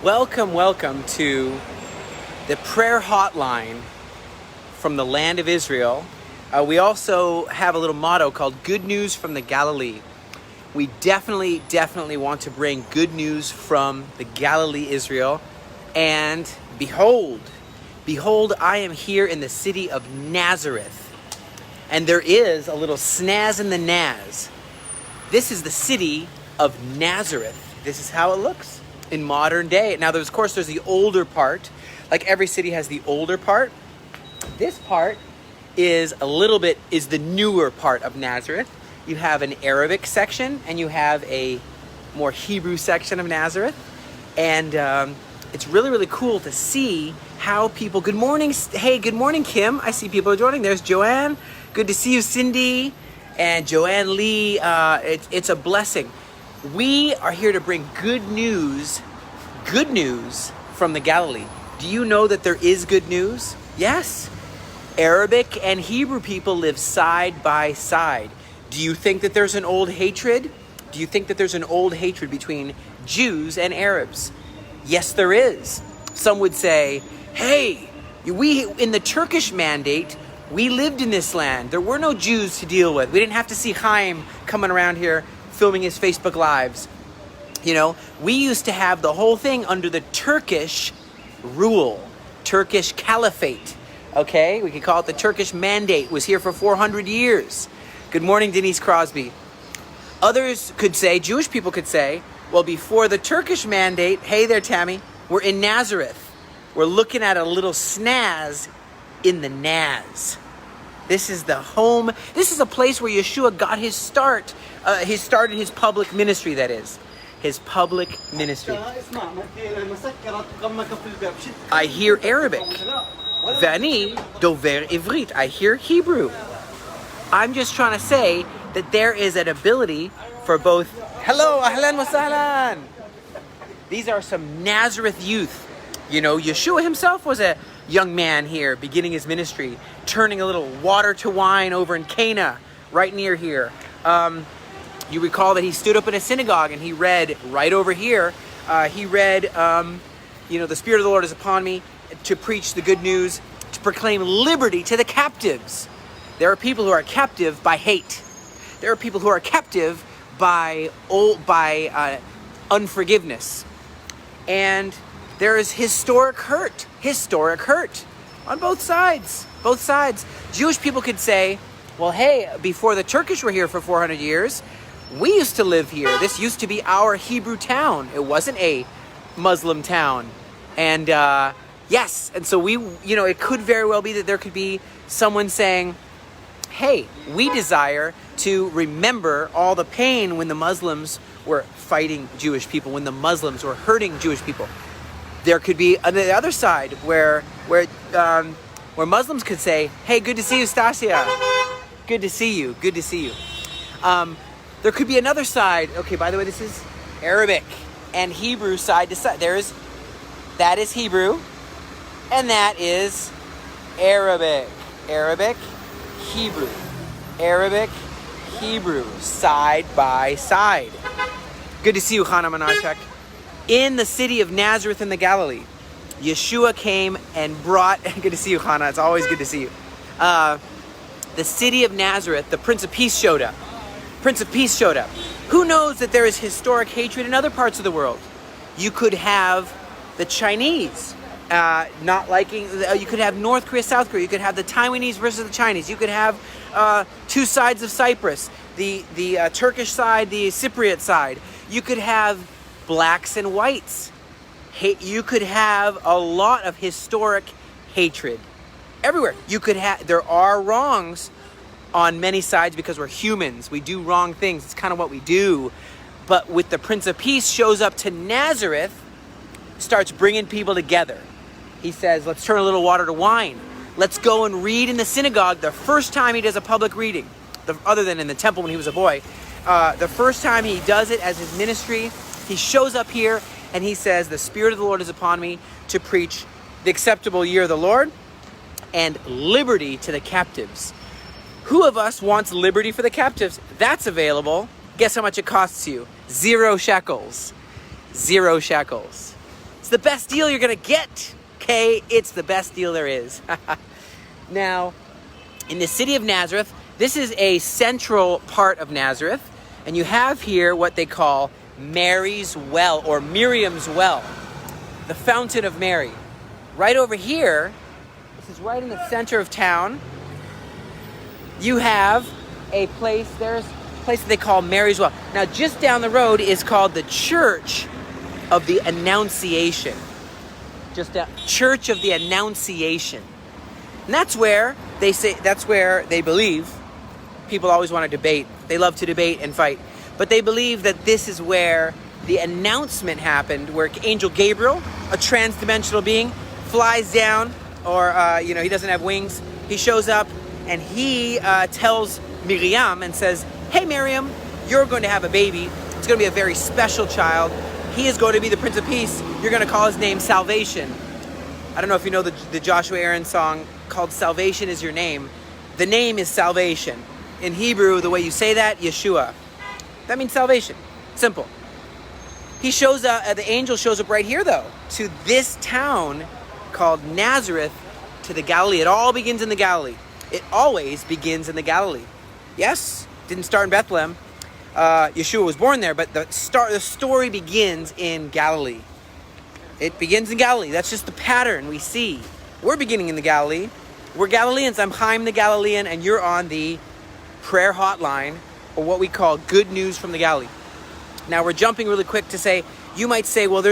Welcome to the prayer hotline from the land of Israel. We also have a little motto called Good News from the Galilee. We definitely want to bring good news from the Galilee, Israel. And behold, I am here in the city of Nazareth. And there is a little snaz in the Naz. This is the city of Nazareth. This is how it looks in modern day. Now, there's the older part. Like every city has the older part. This part is the newer part of Nazareth. You have an Arabic section and you have a more Hebrew section of Nazareth. And it's really cool to see how people, good morning, Kim. I see people are joining. There's Joanne. Good to see you, Cindy. And Joanne Lee. It's a blessing. We are here to bring good news from the Galilee. Do you know that there is good news? Yes. Arabic and Hebrew people live side by side. Do you think that there's an old hatred? Do you think that there's an old hatred between Jews and Arabs? Yes, there is. Some would say, hey, we in the Turkish mandate, we lived in this land. There were no Jews to deal with. We didn't have to see Chaim coming around here filming his Facebook Lives. You know, we used to have the whole thing under the Turkish rule, Turkish caliphate. Okay, we could call it the Turkish mandate. It was here for 400 years. Good morning, Denise Crosby. Others could say, Jewish people could say, well, before the Turkish mandate, hey there, Tammy, we're in Nazareth. We're looking at a little snaz in the Naz. This is the home. This is a place where Yeshua got his start. He started his public ministry, that is. His public ministry. I hear Arabic. Vani dover ivrit. I hear Hebrew. I'm just trying to say that there is an ability for both. Hello, ahlan wa sahlan. These are some Nazareth youth. You know, Yeshua himself was a young man here beginning his ministry, turning a little water to wine over in Cana, right near here. You recall that he stood up in a synagogue and he read right over here. He read, the Spirit of the Lord is upon me to preach the good news, to proclaim liberty to the captives. There are people who are captive by hate. There are people who are captive by unforgiveness. And there is historic hurt on both sides. Jewish people could say, well, hey, before the Turkish were here for 400 years, we used to live here. This used to be our Hebrew town. It wasn't a Muslim town. And yes, and so it could very well be that there could be someone saying, hey, we desire to remember all the pain when the Muslims were fighting Jewish people, when the Muslims were hurting Jewish people. There could be on the other side where Muslims could say, hey, good to see you, Stasia. Good to see you. There could be another side. Okay, by the way, this is Arabic and Hebrew side to side. That is Hebrew, and that is Arabic. Arabic, Hebrew, side by side. Good to see you, Chana Menachek. In the city of Nazareth in the Galilee, Yeshua came and brought, good to see you, Chana, it's always good to see you. The city of Nazareth, the Prince of Peace showed up. Who knows that there is historic hatred in other parts of the world? You could have the Chinese not liking, you could have North Korea, South Korea, you could have the Taiwanese versus the Chinese, you could have two sides of Cyprus, the Turkish side, the Cypriot side, you could have blacks and whites. You could have a lot of historic hatred everywhere. There are wrongs on many sides because we're humans. We do wrong things. It's kind of what we do. But with the Prince of Peace shows up to Nazareth, starts bringing people together. He says, let's turn a little water to wine. Let's go and read in the synagogue the first time he does a public reading, other than in the temple when he was a boy. The first time he does it as his ministry, he shows up here and he says, the Spirit of the Lord is upon me to preach the acceptable year of the Lord and liberty to the captives. Who of us wants liberty for the captives? That's available. Guess how much it costs you? 0 shekels. 0 shekels. It's the best deal you're going to get. Okay, it's the best deal there is. Now, in the city of Nazareth, this is a central part of Nazareth, and you have here what they call Mary's Well, or Miriam's Well, the Fountain of Mary. Right over here, this is right in the center of town, you have a place, there's a place that they call Mary's Well. Now, just down the road is called the Church of the Annunciation. Just a Church of the Annunciation. And that's where they believe, people always want to debate. They love to debate and fight. But they believe that this is where the announcement happened, where Angel Gabriel, a trans-dimensional being, flies down, or, he doesn't have wings. He shows up and he tells Miriam and says, hey, Miriam, you're going to have a baby. It's going to be a very special child. He is going to be the Prince of Peace. You're going to call his name Salvation. I don't know if you know the Joshua Aaron song called Salvation is Your Name. The name is salvation. In Hebrew, the way you say that, Yeshua. That means salvation. Simple. He shows up, the angel shows up right here, though, to this town called Nazareth, to the Galilee. It all begins in the Galilee. It always begins in the Galilee. Yes, didn't start in Bethlehem. Yeshua was born there, but the story begins in Galilee. It begins in Galilee. That's just the pattern we see. We're beginning in the Galilee. We're Galileans. I'm Chaim the Galilean, and you're on the prayer hotline, or what we call good news from the Galilee. Now we're jumping really quick to say, you might say, well,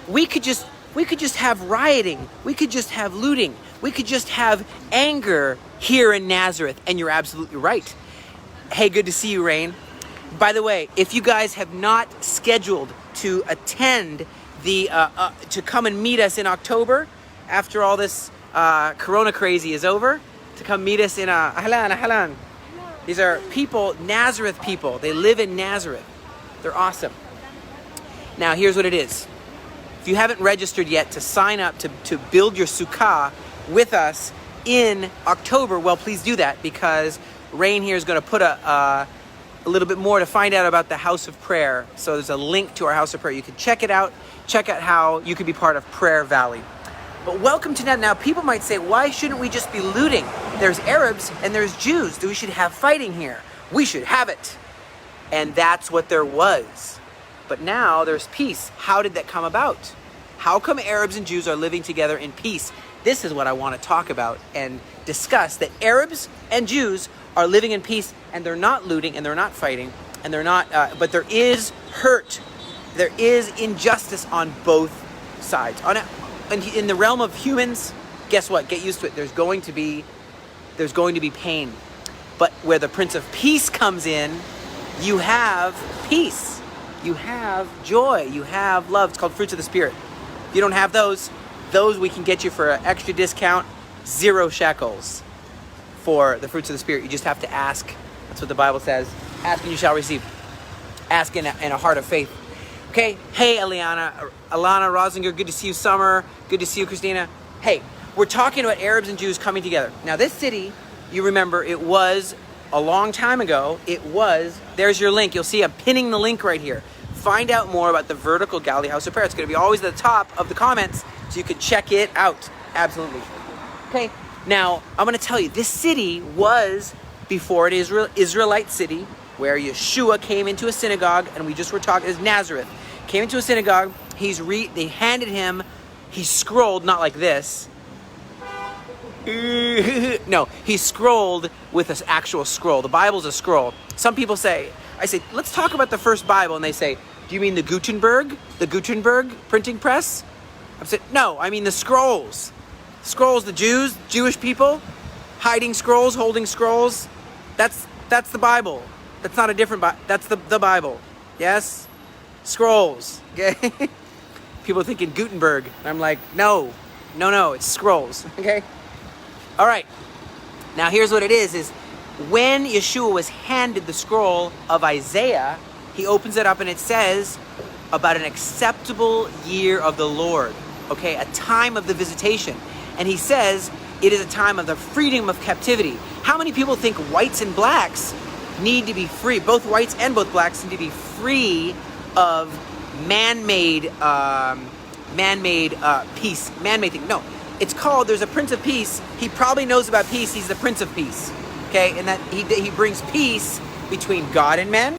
we could just have rioting. We could just have looting. We could just have anger here in Nazareth. And you're absolutely right. Hey, good to see you, Rain. By the way, if you guys have not scheduled to attend to come and meet us in October, after all this Corona crazy is over, to come meet us in Ahlan. These are people, Nazareth people. They live in Nazareth. They're awesome. Now, here's what it is. If you haven't registered yet to sign up to build your sukkah with us in October, well, please do that, because Rain here is going to put a little bit more to find out about the House of Prayer. So there's a link to our House of Prayer. You can check it out. Check out how you can be part of Prayer Valley. But welcome to that. Now, people might say, why shouldn't we just be looting? There's Arabs and there's Jews. We should have fighting here. We should have it. And that's what there was. But now there's peace. How did that come about? How come Arabs and Jews are living together in peace? This is what I want to talk about and discuss, that Arabs and Jews are living in peace, and they're not looting, and they're not fighting, and they're not, but there is hurt. There is injustice on both sides. In the realm of humans, guess what? Get used to it. There's going to be pain. But where the Prince of Peace comes in, you have peace. You have joy. You have love. It's called fruits of the Spirit. If you don't have those we can get you for an extra discount, 0 shekels for the fruits of the Spirit. You just have to ask. That's what the Bible says. Ask and you shall receive. Ask in a heart of faith. Okay, hey Alana Rosinger, good to see you, Summer. Good to see you, Christina. Hey, we're talking about Arabs and Jews coming together. Now this city, you remember, it was a long time ago. There's your link. You'll see I'm pinning the link right here. Find out more about the vertical Galilee House of Prayer. It's going to be always at the top of the comments, so you can check it out. Absolutely. Okay, now I'm going to tell you, this city was, before it Israelite city, where Yeshua came into a synagogue, and we just were talking, is Nazareth. Came into a synagogue, they handed him, he scrolled, not like this. No, he scrolled with an actual scroll. The Bible's a scroll. Some people say, let's talk about the first Bible, and they say, do you mean the Gutenberg printing press? I said, no, I mean the scrolls. Scrolls, the Jewish people, hiding scrolls, holding scrolls. That's the Bible. That's not a different Bible. That's the Bible. Yes? Scrolls. Okay? People are thinking Gutenberg. And I'm like, no, it's scrolls. Okay? All right. Now here's what it is when Yeshua was handed the scroll of Isaiah, he opens it up and it says about an acceptable year of the Lord. Okay? A time of the visitation. And he says it is a time of the freedom of captivity. How many people think whites and blacks need to be free? Both whites and both blacks need to be free of man-made man-made peace, man-made thing. No, it's called, there's a Prince of Peace. He probably knows about peace. He's the Prince of Peace. Okay, and that he brings peace between God and man.